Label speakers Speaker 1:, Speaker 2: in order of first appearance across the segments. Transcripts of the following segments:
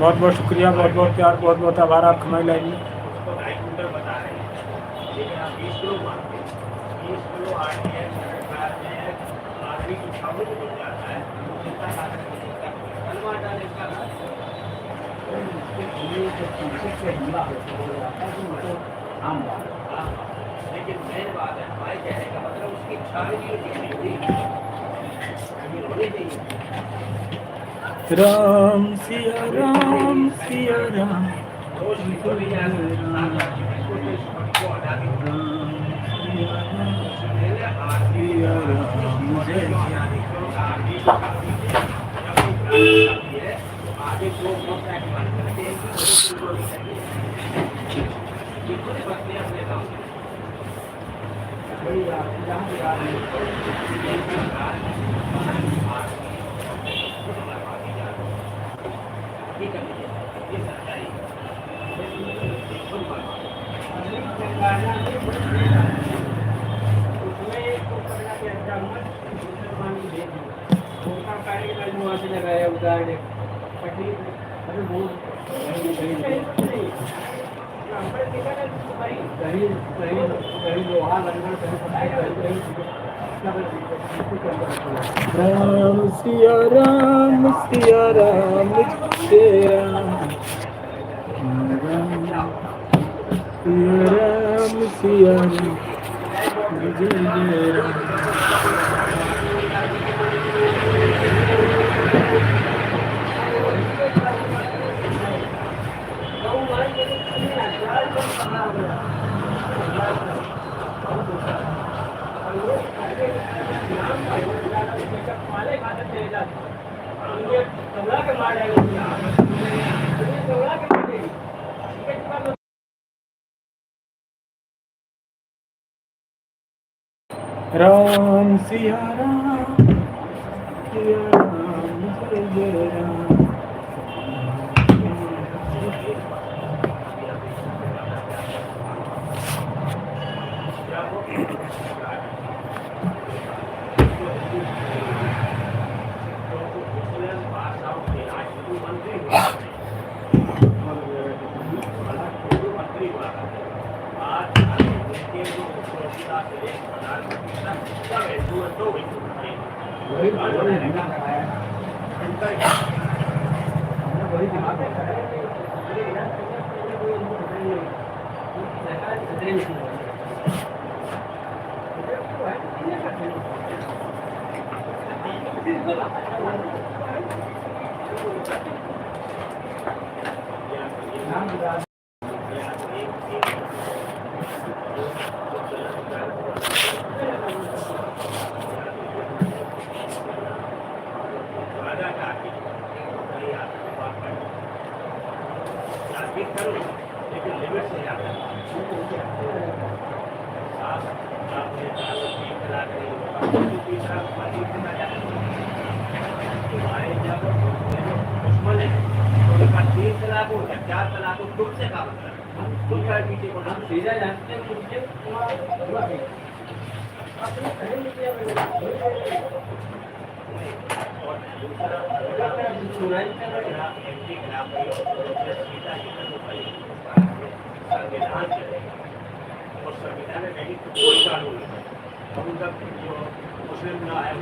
Speaker 1: बहुत बहुत शुक्रिया, बहुत बहुत प्यार, बहुत बहुत आभार आप हमारी लाइव में। लेकिन मेन बात है हमारे कहने का मतलब उसकी इच्छा राम सिया राम सिया राम राम सिया राम सिया राम सिया राम सिया राम जय जय राम। राम सिया राम जय जय राम।
Speaker 2: चार तलाक खुद से का मतलब खुद का पीछे को हम सीधा जानते हैं खुद से सुनाई संविधान और संविधान में कहीं कोई कानून नहीं अब उनका जो मुस्लिम ना है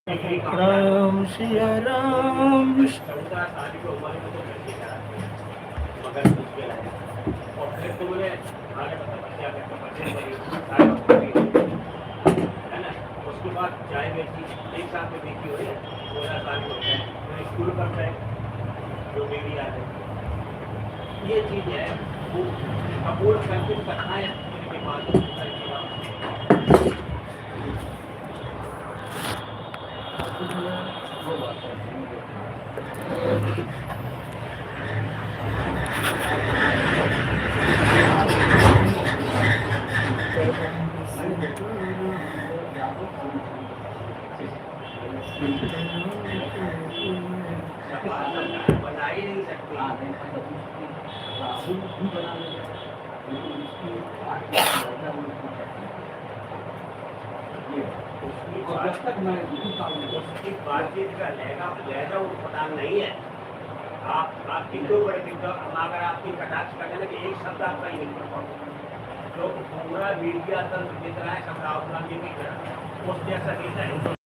Speaker 1: राम सिया राम।
Speaker 2: मगर मुश्किल है और फिर तो मुझे आगे है ना उसके बाद चाय बेची एक साथ में बेची हो जाए 12 साल हो गए तो स्कूल पर है जो मेरी याद है ये चीज़ है वो कपूर करके कथाएं उनके पास बता ही नहीं सकते जब तक मैं उसकी बातचीत का लहजा वो पता नहीं है आप कितने बड़े टिकटॉक हम अगर आपकी कटाक्ष करने लगे एक शब्द आपका ही नहीं कर पाओगे। तो पूरा मीडिया तंत्र जितना है सब राहुल गांधी की तरह उस जैसा नहीं है।